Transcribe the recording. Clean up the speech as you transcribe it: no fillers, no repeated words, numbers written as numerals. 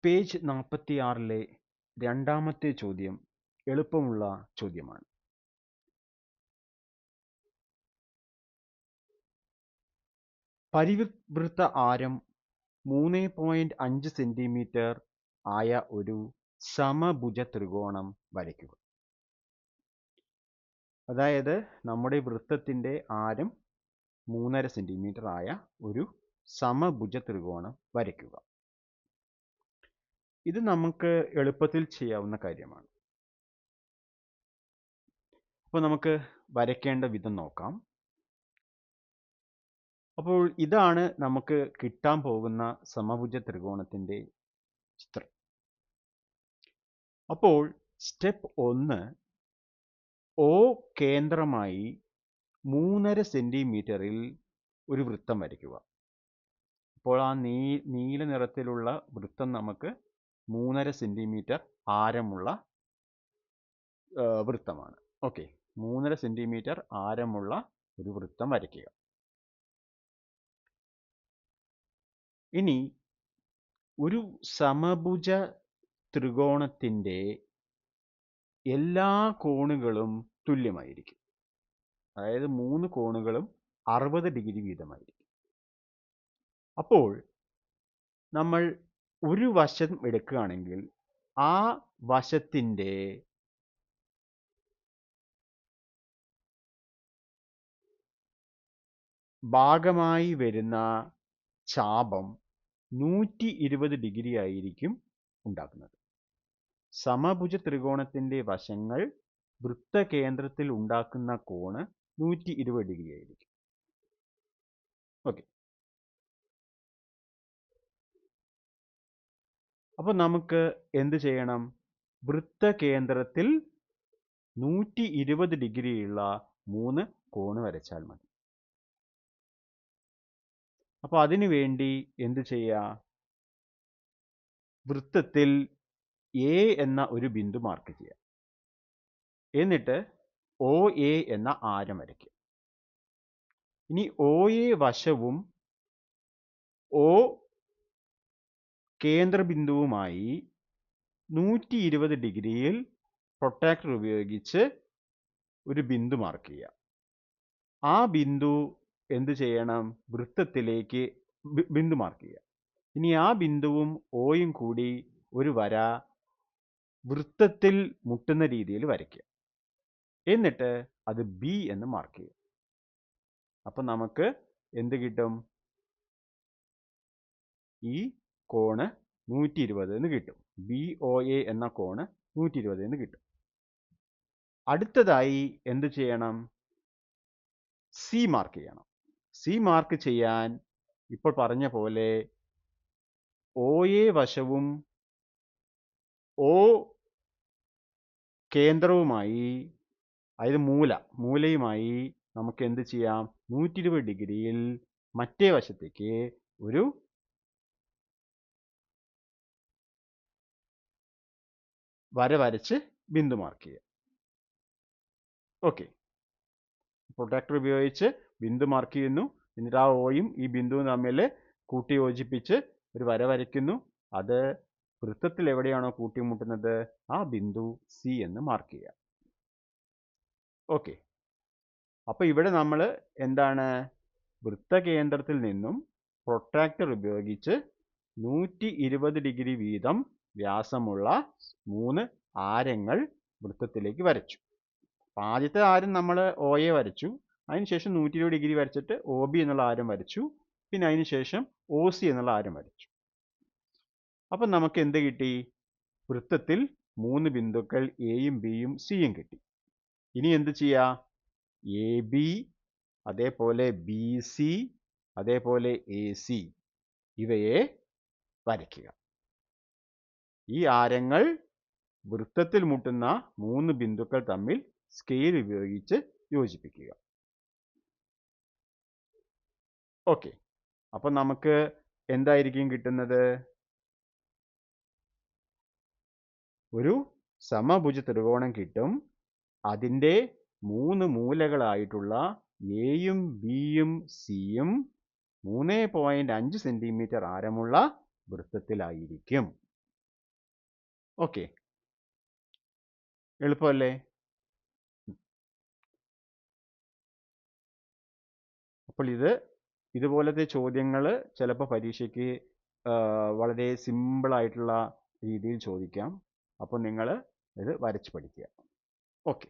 Page 46-ലെ രണ്ടാമത്തെ ചോദ്യം എളുപ്പമുള്ള ചോദ്യമാണ്. പരിവൃത്ത ആരം 3.5 സെന്റിമീറ്റർ ആയ ഒരു സമഭുജ ത്രികോണം വരയ്ക്കുക. അതായത് നമ്മുടെ വൃത്തത്തിന്റെ ആരം 3.5 സെന്റിമീറ്റർ ആയ ഒരു സമഭുജ ത്രികോണം വരയ്ക്കുക. ഇത് നമുക്ക് എളുപ്പത്തിൽ ചെയ്യാവുന്ന കാര്യമാണ്. അപ്പോൾ നമുക്ക് വരയ്ക്കേണ്ട വിധം നോക്കാം. അപ്പോൾ ഇതാണ് നമുക്ക് കിട്ടാൻ പോകുന്ന സമഭുജ ത്രികോണത്തിന്റെ ചിത്രം. അപ്പോൾ സ്റ്റെപ്പ് 1, O കേന്ദ്രമായി 3.5 സെന്റിമീറ്ററിൽ ഒരു വൃത്തം വരയ്ക്കുക. അപ്പോൾ ആ നീല നിറത്തിലുള്ള വൃത്തം നമുക്ക് 3.5 സെന്റിമീറ്റർ ആരമുള്ള വൃത്തമാണ്. ഓക്കെ, 3.5 സെന്റിമീറ്റർ ആരമുള്ള ഒരു വൃത്തം വരയ്ക്കുക. ഇനി ഒരു സമഭുജ ത്രികോണത്തിന്റെ എല്ലാ കോണുകളും തുല്യമായിരിക്കും. അതായത് 3 കോണുകളും 60 ഡിഗ്രി വീതമായിരിക്കും. അപ്പോൾ നമ്മൾ ഒരു വശം എടുക്കുകയാണെങ്കിൽ ആ വശത്തിന്റെ ഭാഗമായി വരുന്ന ചാപം 120 ഡിഗ്രി ആയിരിക്കും ഉണ്ടാക്കുന്നത്. സമഭുജ ത്രികോണത്തിന്റെ വശങ്ങൾ വൃത്തകേന്ദ്രത്തിൽ ഉണ്ടാക്കുന്ന കോണ് 120 ഡിഗ്രി ആയിരിക്കും. ഓക്കെ, അപ്പോൾ നമുക്ക് എന്ത് ചെയ്യണം? വൃത്തകേന്ദ്രത്തിൽ 120 ഡിഗ്രിയുള്ള 3 കോണ് വരച്ചാൽ മതി. അപ്പോൾ അതിനു വേണ്ടി എന്ത് ചെയ്യുക? വൃത്തത്തിൽ എ എന്ന ഒരു ബിന്ദു മാർക്ക് ചെയ്യുക. എന്നിട്ട് OA എന്ന ആരം വരയ്ക്കുക. ഇനി OA വശവും O കേന്ദ്രബിന്ദുവുമായി 120 ഡിഗ്രിയിൽ പ്രൊട്ടാക്ടർ ഉപയോഗിച്ച് ഒരു ബിന്ദു മാർക്ക് ചെയ്യുക. ആ ബിന്ദു എന്ത് ചെയ്യണം? വൃത്തത്തിലേക്ക് ബിന്ദു മാർക്ക് ചെയ്യുക. ഇനി ആ ബിന്ദുവും ഓയും കൂടി ഒരു വര വൃത്തത്തിൽ മുട്ടുന്ന രീതിയിൽ വരയ്ക്കുക. എന്നിട്ട് അത് B എന്ന് മാർക്ക് ചെയ്യുക. അപ്പം നമുക്ക് എന്ത് കിട്ടും? ഈ കോണ് 120 എന്ന് കിട്ടും. BOA എന്ന കോണ് 120 എന്ന് കിട്ടും. അടുത്തതായി എന്ത് ചെയ്യണം? C മാർക്ക് ചെയ്യണം. C മാർക്ക് ചെയ്യാൻ ഇപ്പോൾ പറഞ്ഞ പോലെ OA വശവും O കേന്ദ്രവുമായി, അതായത് മൂലയുമായി നമുക്ക് എന്ത് ചെയ്യാം? 120 ഡിഗ്രിയിൽ മറ്റേ വശത്തേക്ക് ഒരു വര വരച്ച് ബിന്ദു മാർക്ക് ചെയ്യുക. ഓക്കെ, പ്രൊട്ടക്ടർ ഉപയോഗിച്ച് ബിന്ദു മാർക്ക് ചെയ്യുന്നു. എന്നിട്ട് ആ ഓയും ഈ ബിന്ദുവും തമ്മിൽ കൂട്ടി യോജിപ്പിച്ച് ഒരു വര വരയ്ക്കുന്നു. അത് വൃത്തത്തിൽ എവിടെയാണോ കൂട്ടിമുട്ടുന്നത് ആ ബിന്ദു C എന്ന് മാർക്ക് ചെയ്യുക. ഓക്കെ, അപ്പോൾ ഇവിടെ നമ്മൾ എന്താണ്? വൃത്തകേന്ദ്രത്തിൽ നിന്നും പ്രൊട്രാക്ടർ ഉപയോഗിച്ച് 120 ഡിഗ്രി വീതം വ്യാസമുള്ള 3 ആരങ്ങൾ വൃത്തത്തിലേക്ക് വരച്ചു. ആദ്യത്തെ ആരം നമ്മൾ OA വരച്ചു. അതിനുശേഷം 120 ഡിഗ്രി വരച്ചിട്ട് OB എന്നുള്ള ആരം വരച്ചു. പിന്നെ അതിനുശേഷം OC എന്നുള്ള ആരം വരച്ചു. അപ്പം നമുക്ക് എന്ത് കിട്ടി? വൃത്തത്തിൽ 3 ബിന്ദുക്കൾ എയും ബിയും സിയും കിട്ടി. ഇനി എന്ത് ചെയ്യുക? AB, അതേപോലെ BC, അതേപോലെ AC ഇവയെ വരയ്ക്കുക. ഈ ആരങ്ങൾ വൃത്തത്തിൽ മുട്ടുന്ന 3 ബിന്ദുക്കൾ തമ്മിൽ സ്കെയിൽ ഉപയോഗിച്ച് യോജിപ്പിക്കുക. ഓക്കെ, അപ്പം നമുക്ക് എന്തായിരിക്കും കിട്ടുന്നത്? ഒരു സമഭുജ ത്രികോണം കിട്ടും. അതിൻ്റെ 3 മൂലകളായിട്ടുള്ള എയും ബിയും സിയും 3.5 സെന്റിമീറ്റർ ആരമുള്ള വൃത്തത്തിലായിരിക്കും. ഓക്കെ, എളുപ്പമല്ലേ? അപ്പോൾ ഇതുപോലത്തെ ചോദ്യങ്ങൾ ചിലപ്പോൾ പരീക്ഷയ്ക്ക് വളരെ സിമ്പിളായിട്ടുള്ള രീതിയിൽ ചോദിക്കാം. അപ്പോൾ നിങ്ങൾ ഇത് വരച്ച് പഠിക്കുക. ഓക്കെ.